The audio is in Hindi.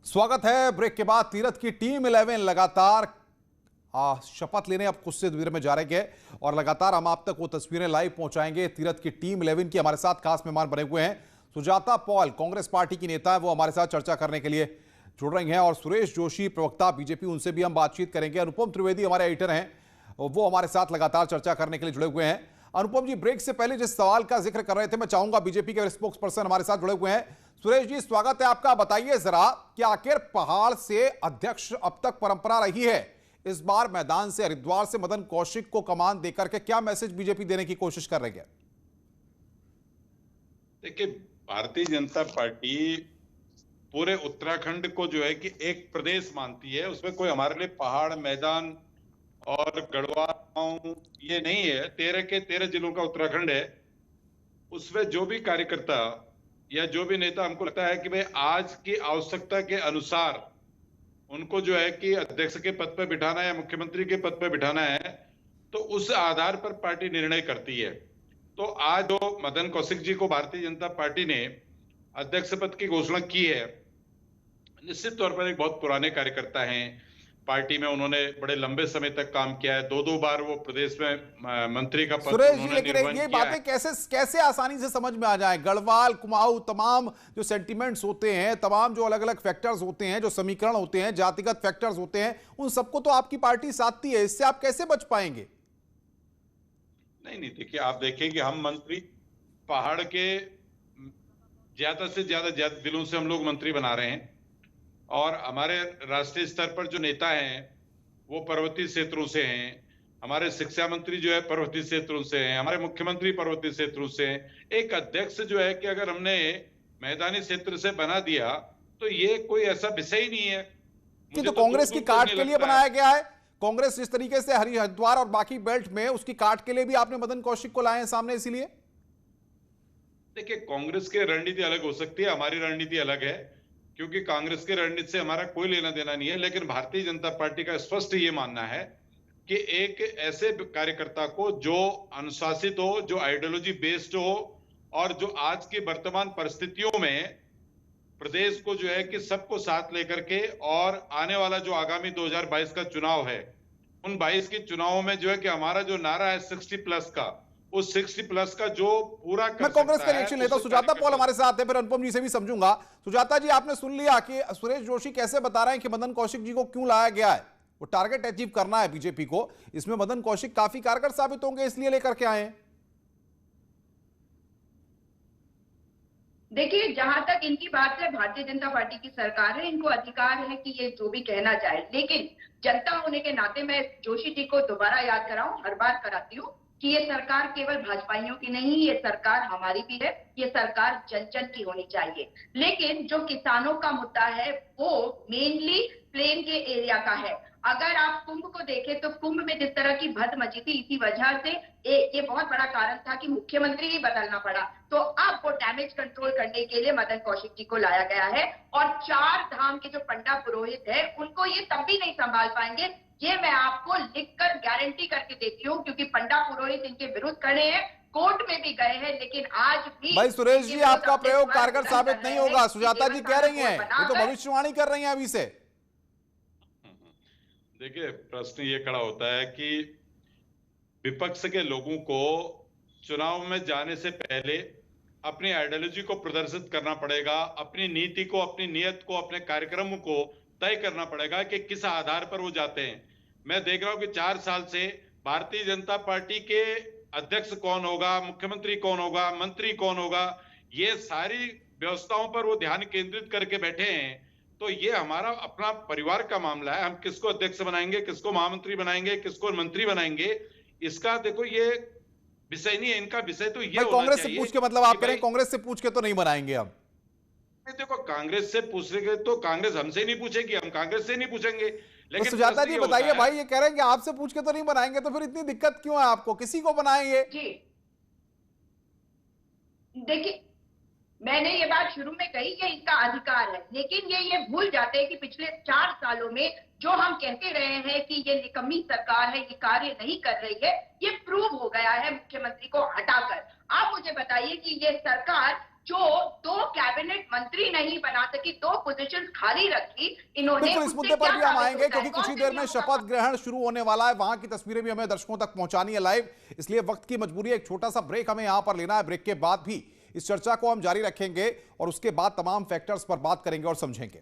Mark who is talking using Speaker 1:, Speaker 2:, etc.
Speaker 1: स्वागत है। ब्रेक के बाद तीरथ की टीम 11 लगातार शपथ लेने अब कुछ देर में जा रहे हैं और लगातार हम आप तक वो तस्वीरें लाइव पहुंचाएंगे। तीरथ की टीम 11 की हमारे साथ खास मेहमान बने हुए हैं। सुजाता पॉल कांग्रेस पार्टी की नेता है, वो हमारे साथ चर्चा करने के लिए जुड़ रही हैं, और सुरेश जोशी प्रवक्ता बीजेपी, उनसे भी हम बातचीत करेंगे। अनुपम त्रिवेदी हमारे एडिटर हैं, वो हमारे साथ लगातार चर्चा करने के लिए जुड़े हुए हैं। अनुपम जी, ब्रेक से पहले जिस सवाल का जिक्र कर रहे थे, मैं चाहूंगा बीजेपी के स्पोक्स पर्सन हमारे साथ जुड़े हुए हैं। सुरेश जी, स्वागत है आपका। बताइए जरा कि आखिर पहाड़ से अध्यक्ष अब तक परंपरा रही है, इस बार मैदान से हरिद्वार से मदन कौशिक को कमान देकर के क्या मैसेज बीजेपी देने की कोशिश कर रही है?
Speaker 2: देखिए, भारतीय जनता पार्टी पूरे उत्तराखंड को जो है कि एक प्रदेश मानती है। उसमें कोई हमारे लिए पहाड़, मैदान और गढ़वाल ये नहीं है। 13 के 13 जिलों का उत्तराखंड है। उसमें जो भी कार्यकर्ता या जो भी नेता, हमको लगता है कि भाई आज की आवश्यकता के अनुसार उनको जो है कि अध्यक्ष के पद पर बिठाना है या मुख्यमंत्री के पद पर बिठाना है, तो उस आधार पर पार्टी निर्णय करती है। तो आज जो मदन कौशिक जी को भारतीय जनता पार्टी ने अध्यक्ष पद की घोषणा की है, निश्चित तौर पर एक बहुत पुराने कार्यकर्ता हैं पार्टी में। उन्होंने बड़े लंबे समय तक काम किया है। दो बार वो प्रदेश में मंत्री का पद उन्होंने निर्वहन
Speaker 1: ये
Speaker 2: किया
Speaker 1: बातें
Speaker 2: है।
Speaker 1: कैसे आसानी से समझ में आ जाए? गढ़वाल, कुमाऊं, तमाम जो सेंटिमेंट्स होते हैं, तमाम जो अलग अलग फैक्टर्स होते हैं, जो समीकरण होते हैं, जातिगत फैक्टर्स होते हैं, उन सबको तो आपकी पार्टी साधती है। इससे आप कैसे बच पाएंगे?
Speaker 2: नहीं, देखिए, आप देखें कि हम मंत्री पहाड़ के ज्यादा से ज्यादा जिलों से हम लोग मंत्री बना रहे हैं, और हमारे राष्ट्रीय स्तर पर जो नेता हैं वो पर्वतीय क्षेत्रों से हैं। हमारे शिक्षा मंत्री जो है पर्वतीय क्षेत्रों से हैं। हमारे मुख्यमंत्री पर्वतीय क्षेत्रों से हैं। एक अध्यक्ष जो है कि अगर हमने मैदानी क्षेत्र से बना दिया तो ये कोई ऐसा विषय ही नहीं है।
Speaker 1: कि
Speaker 2: मुझे
Speaker 1: तो कांग्रेस की काट के लिए बनाया गया है। कांग्रेस जिस तरीके से हरिद्वार और बाकी बेल्ट में, उसकी काट के लिए भी आपने मदन कौशिक को लाए हैं सामने, इसीलिए।
Speaker 2: देखिए, कांग्रेस की रणनीति अलग हो सकती है, हमारी रणनीति अलग है, क्योंकि कांग्रेस की रणनीति से हमारा कोई लेना देना नहीं है। लेकिन भारतीय जनता पार्टी का स्पष्ट ये मानना है कि एक ऐसे कार्यकर्ता को जो अनुशासित हो, जो आइडियोलॉजी बेस्ड हो, और जो आज की वर्तमान परिस्थितियों में प्रदेश को जो है कि सबको साथ लेकर के, और आने वाला जो आगामी 2022 का चुनाव है, उन 22 के चुनावों में जो है कि हमारा जो नारा है 60+ का, उस 60+ का जो पूरा कर
Speaker 1: मैं कांग्रेस
Speaker 2: सकता
Speaker 1: का
Speaker 2: है,
Speaker 1: रिएक्शन लेता हूं। सुजाता पॉल हमारे साथ है, फिर अनुपम जी से भी समझूंगा। सुजाता जी, आपने सुन लिया कि सुरेश जोशी कैसे बता रहे हैं कि मदन कौशिक जी को क्यों लाया गया है। वो टारगेट अचीव करना है बीजेपी को, इसमें मदन कौशिक काफी कारगर साबित होंगे, इसलिए लेकर के आए हैं।
Speaker 3: देखिए, जहां तक इनकी बात है, भारतीय जनता पार्टी की सरकार है, इनको अधिकार है कि ये जो भी कहना चाहे। लेकिन जनता होने के नाते मैं जोशी जी को दोबारा याद कराऊं, हर बार कराती हूँ, कि ये सरकार केवल भाजपाइयों की नहीं, ये सरकार हमारी भी है। ये सरकार जन जन की होनी चाहिए। लेकिन जो किसानों का मुद्दा है वो मेनली प्लेन के एरिया का है। अगर आप कुंभ को देखें तो कुंभ में जिस तरह की भद मची थी, इसी वजह से ये बहुत बड़ा कारण था कि मुख्यमंत्री ही बदलना पड़ा। तो अब वो डैमेज कंट्रोल करने के लिए मदन कौशिक जी को लाया गया है। और 4 धाम के जो पंडा पुरोहित है, उनको ये तब भी नहीं संभाल पाएंगे। ये मैं आपको लिखकर गारंटी करके देती हूँ, क्योंकि पंडा पुरोहित इनके विरुद्ध खड़े हैं, कोर्ट में भी गए हैं, लेकिन आज भी।
Speaker 1: भाई सुरेश जी, आपका प्रयोग कारगर साबित नहीं होगा। सुजाता जी कह रही हैं, ये तो भविष्यवाणी कर रही हैं अभी से।
Speaker 2: देखिए, प्रश्न ये खड़ा होता है कि विपक्ष के लोगों को चुनाव में जाने से पहले अपनी आइडियोलॉजी को प्रदर्शित करना पड़ेगा, अपनी नीति को, अपनी नीयत को, अपने कार्यक्रमों को तय करना पड़ेगा कि किस आधार पर वो जाते हैं। मैं देख रहा हूं कि 4 साल से भारतीय जनता पार्टी के अध्यक्ष कौन होगा, मुख्यमंत्री कौन होगा, मंत्री कौन होगा, ये सारी व्यवस्थाओं पर वो ध्यान केंद्रित करके बैठे हैं। तो ये हमारा अपना परिवार का मामला है। हम किसको अध्यक्ष बनाएंगे, किसको महामंत्री बनाएंगे, किसको मंत्री बनाएंगे, इसका देखो ये विषय नहीं है। इनका विषय तो ये
Speaker 1: कांग्रेस से पूछ के, मतलब आप कह रहे हैं कांग्रेस से पूछ के तो नहीं बनाएंगे अब?
Speaker 2: देखो, कांग्रेस से पूछेंगे तो कांग्रेस हमसे नहीं पूछेगी, हम कांग्रेस से नहीं पूछेंगे। लेकिन
Speaker 1: सुजाता जी बताइए, भाई ये कह रहे हैं कि आपसे पूछ के तो नहीं बनाएंगे, तो फिर इतनी दिक्कत क्यों है आपको? किसी को बनाएंगे
Speaker 3: जी। देखिए, मैंने ये बात शुरू में कही कि इसका अधिकार है, लेकिन ये भूल जाते हैं कि पिछले 4 सालों में जो हम कहते रहे हैं कि ये निकम्मी सरकार है, ये कार्य नहीं कर रही है, ये प्रूव हो गया है मुख्यमंत्री को हटाकर। आप मुझे बताइए कि ये सरकार जो 2 कैबिनेट मंत्री नहीं बना सकी, 2 पोजीशंस खाली रखी इन्होंने।
Speaker 1: बिल्कुल, इस
Speaker 3: उससे
Speaker 1: मुद्दे पर
Speaker 3: क्या
Speaker 1: भी हम
Speaker 3: साबित
Speaker 1: आएंगे
Speaker 3: होता है?
Speaker 1: क्योंकि
Speaker 3: कौन
Speaker 1: कुछ ही
Speaker 3: से
Speaker 1: देर में
Speaker 3: नियमों का
Speaker 1: शपथ ग्रहण शुरू होने वाला है। वहां की तस्वीरें भी हमें दर्शकों तक पहुंचानी है लाइव, इसलिए वक्त की मजबूरी है। एक छोटा सा ब्रेक हमें यहां पर लेना है। ब्रेक के बाद भी इस चर्चा को हम जारी रखेंगे और उसके बाद तमाम फैक्टर्स पर बात करेंगे और समझेंगे।